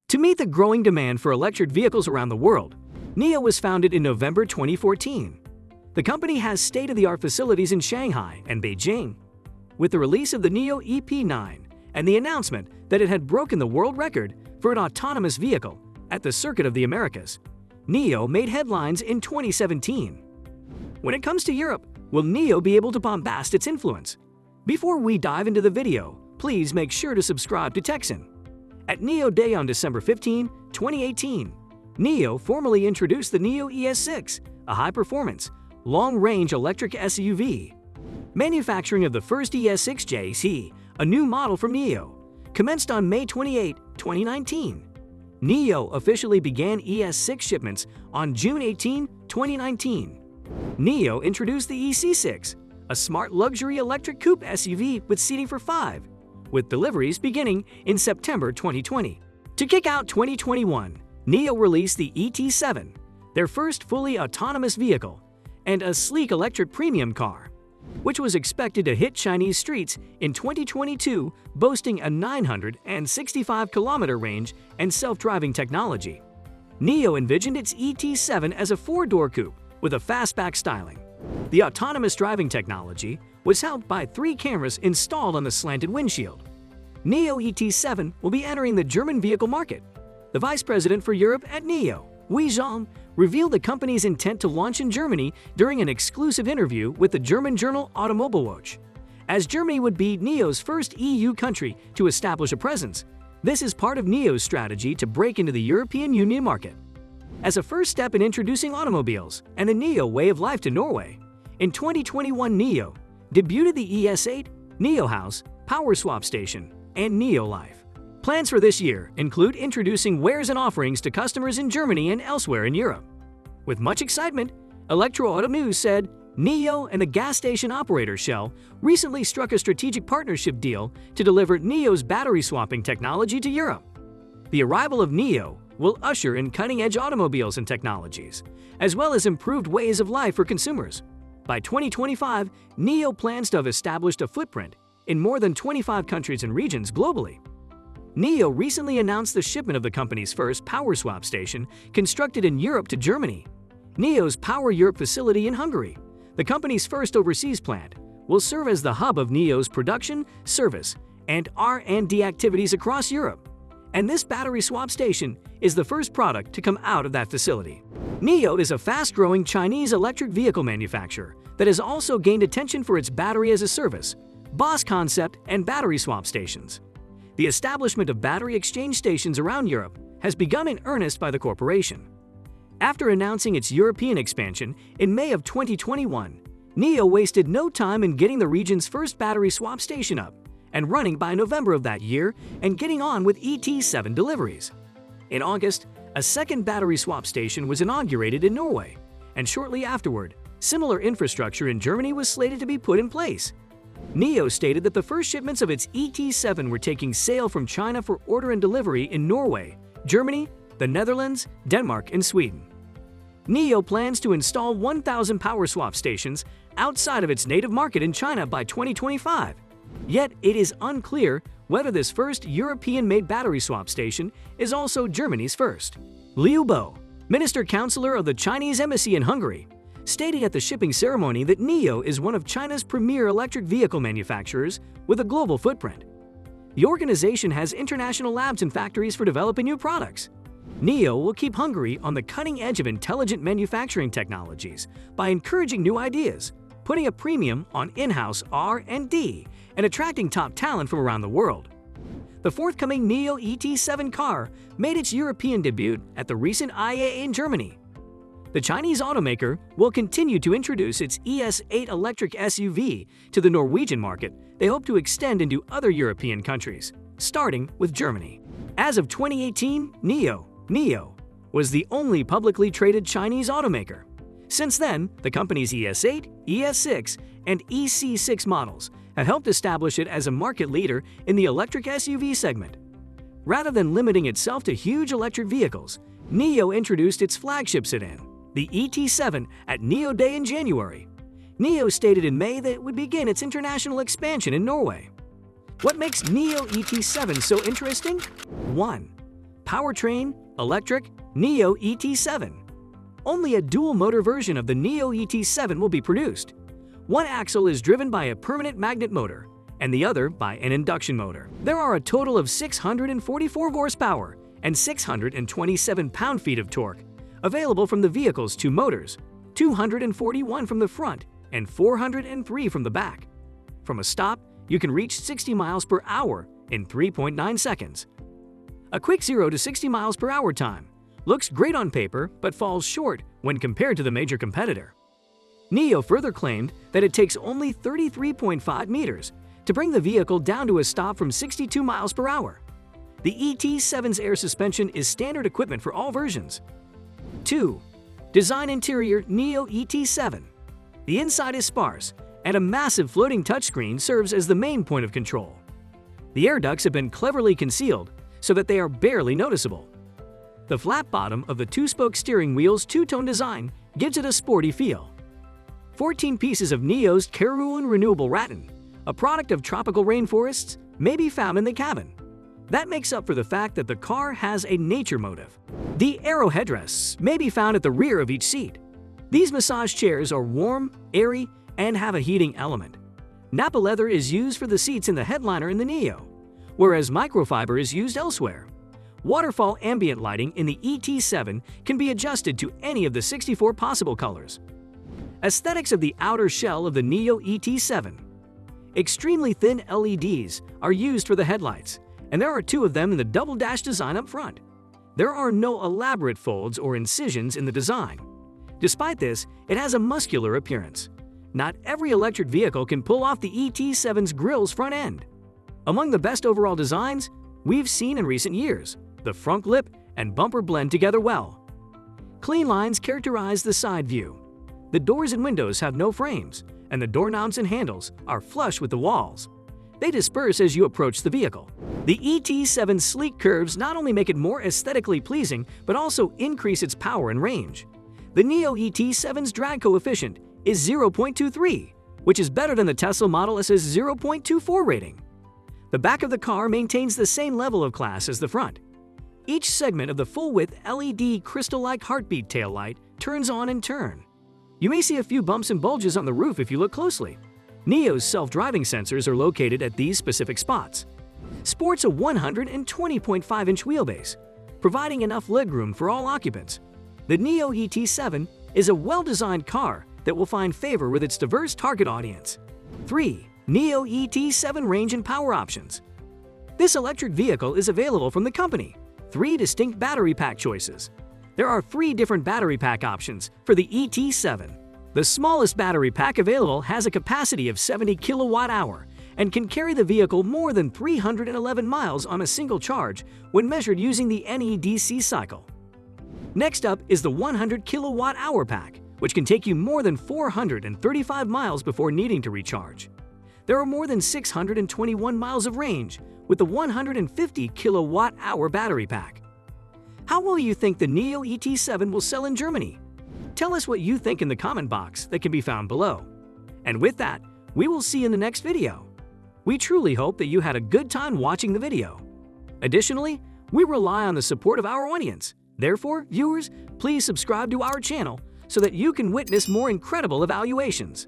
To meet the growing demand for electric vehicles around the world, NIO was founded in November 2014. The company has state-of-the-art facilities in Shanghai and Beijing. With the release of the NIO EP9 and the announcement that it had broken the world record for an autonomous vehicle at the Circuit of the Americas, NIO made headlines in 2017. When it comes to Europe, will NIO be able to bombast its influence? Before we dive into the video, please make sure to subscribe to Texan. At NIO Day on December 15, 2018, NIO formally introduced the NIO ES6, a high-performance, long-range electric SUV. Manufacturing of the first ES6 JAC, a new model from NIO, commenced on May 28, 2019. NIO officially began ES6 shipments on June 18, 2019. NIO introduced the EC6, a smart luxury electric coupe SUV with seating for 5, with deliveries beginning in September 2020. To kick out 2021, NIO released the ET7, their first fully autonomous vehicle, and a sleek electric premium car, which was expected to hit Chinese streets in 2022, boasting a 965-kilometer range and self-driving technology. NIO envisioned its ET7 as a 4-door coupe with a fastback styling. The autonomous driving technology was helped by 3 cameras installed on the slanted windshield. NIO ET7 will be entering the German vehicle market. The vice president for Europe at NIO, Zhang, revealed the company's intent to launch in Germany during an exclusive interview with the German journal Automobilwatch. As Germany would be NIO's first EU country to establish a presence, this is part of NIO's strategy to break into the European Union market. As a first step in introducing automobiles and the NIO way of life to Norway, in 2021 NIO debuted the ES8, NIO House, Power Swap Station, and NIO Life. Plans for this year include introducing wares and offerings to customers in Germany and elsewhere in Europe. With much excitement, Electro Auto News said NIO and the gas station operator Shell recently struck a strategic partnership deal to deliver NIO's battery swapping technology to Europe. The arrival of NIO will usher in cutting-edge automobiles and technologies, as well as improved ways of life for consumers. By 2025, NIO plans to have established a footprint in more than 25 countries and regions globally. NIO recently announced the shipment of the company's first power swap station constructed in Europe to Germany. NIO's Power Europe facility in Hungary, the company's first overseas plant, will serve as the hub of NIO's production, service, and R&D activities across Europe. And this battery swap station is the first product to come out of that facility. NIO is a fast-growing Chinese electric vehicle manufacturer that has also gained attention for its battery-as-a-service, BOS concept, and battery swap stations. The establishment of battery exchange stations around Europe has begun in earnest by the corporation. After announcing its European expansion in May of 2021, NIO wasted no time in getting the region's first battery swap station up and running by November of that year and getting on with ET7 deliveries. In August, a second battery swap station was inaugurated in Norway, and shortly afterward, similar infrastructure in Germany was slated to be put in place. NIO stated that the first shipments of its ET7 were taking sail from China for order and delivery in Norway, Germany, the Netherlands, Denmark, and Sweden. NIO plans to install 1,000 power swap stations outside of its native market in China by 2025. Yet, it is unclear whether this first European-made battery swap station is also Germany's first. Liu Bo, Minister Counselor of the Chinese Embassy in Hungary, stated at the shipping ceremony that NIO is one of China's premier electric vehicle manufacturers with a global footprint. The organization has international labs and factories for developing new products. NIO will keep Hungary on the cutting edge of intelligent manufacturing technologies by encouraging new ideas, putting a premium on in-house R&D, and attracting top talent from around the world. The forthcoming NIO ET7 car made its European debut at the recent IAA in Germany. The Chinese automaker will continue to introduce its ES8 electric SUV to the Norwegian market. They hope to extend into other European countries, starting with Germany. As of 2018, NIO was the only publicly traded Chinese automaker. Since then, the company's ES8, ES6, and EC6 models have helped establish it as a market leader in the electric SUV segment. Rather than limiting itself to huge electric vehicles, NIO introduced its flagship sedan, the ET7, at NIO Day in January. NIO stated in May that it would begin its international expansion in Norway. What makes NIO ET7 so interesting? 1. powertrain, electric, Nio ET7. Only a dual-motor version of the Nio ET7 will be produced. One axle is driven by a permanent magnet motor, and the other by an induction motor. There are a total of 644 horsepower and 627 pound-feet of torque available from the vehicle's two motors, 241 from the front and 403 from the back. From a stop, you can reach 60 miles per hour in 3.9 seconds. A quick 0 to 60 miles per hour time looks great on paper but falls short when compared to the major competitor. Nio further claimed that it takes only 33.5 meters to bring the vehicle down to a stop from 62 miles per hour. The ET7's air suspension is standard equipment for all versions. 2. Design interior Nio ET7. The inside is sparse, and a massive floating touchscreen serves as the main point of control. The air ducts have been cleverly concealed so that they are barely noticeable. The flat bottom of the two-spoke steering wheel's two-tone design gives it a sporty feel. 14 pieces of Nio's Caroline renewable rattan, a product of tropical rainforests, may be found in the cabin. That makes up for the fact that the car has a nature motive. The aero headrests may be found at the rear of each seat. These massage chairs are warm, airy, and have a heating element. Nappa leather is used for the seats in the headliner in the Nio, whereas microfiber is used elsewhere. Waterfall ambient lighting in the ET7 can be adjusted to any of the 64 possible colors. Aesthetics of the outer shell of the Nio ET7. Extremely thin LEDs are used for the headlights, and there are two of them in the double dash design up front. There are no elaborate folds or incisions in the design. Despite this, it has a muscular appearance. Not every electric vehicle can pull off the ET7's grille's front end. Among the best overall designs we've seen in recent years, the front lip and bumper blend together well. Clean lines characterize the side view. The doors and windows have no frames, and the doorknobs and handles are flush with the walls. They disperse as you approach the vehicle. The ET7's sleek curves not only make it more aesthetically pleasing, but also increase its power and range. The Nio ET7's drag coefficient is 0.23, which is better than the Tesla Model S's 0.24 rating. The back of the car maintains the same level of class as the front. Each segment of the full-width LED crystal-like heartbeat taillight turns on in turn. You may see a few bumps and bulges on the roof if you look closely. Nio's self-driving sensors are located at these specific spots. Sports a 120.5-inch wheelbase, providing enough legroom for all occupants. The Nio ET7 is a well-designed car that will find favor with its diverse target audience. 3. Nio ET7 range and power options. This electric vehicle is available from the company. 3 distinct battery pack choices. There are 3 different battery pack options for the ET7. The smallest battery pack available has a capacity of 70 kilowatt-hour and can carry the vehicle more than 311 miles on a single charge when measured using the NEDC cycle. Next up is the 100 kilowatt-hour pack, which can take you more than 435 miles before needing to recharge. There are more than 621 miles of range with the 150 kilowatt-hour battery pack. How well you think the Nio ET7 will sell in Germany? Tell us what you think in the comment box that can be found below. And with that, we will see you in the next video. We truly hope that you had a good time watching the video. Additionally, we rely on the support of our audience. Therefore, viewers, please subscribe to our channel so that you can witness more incredible evaluations.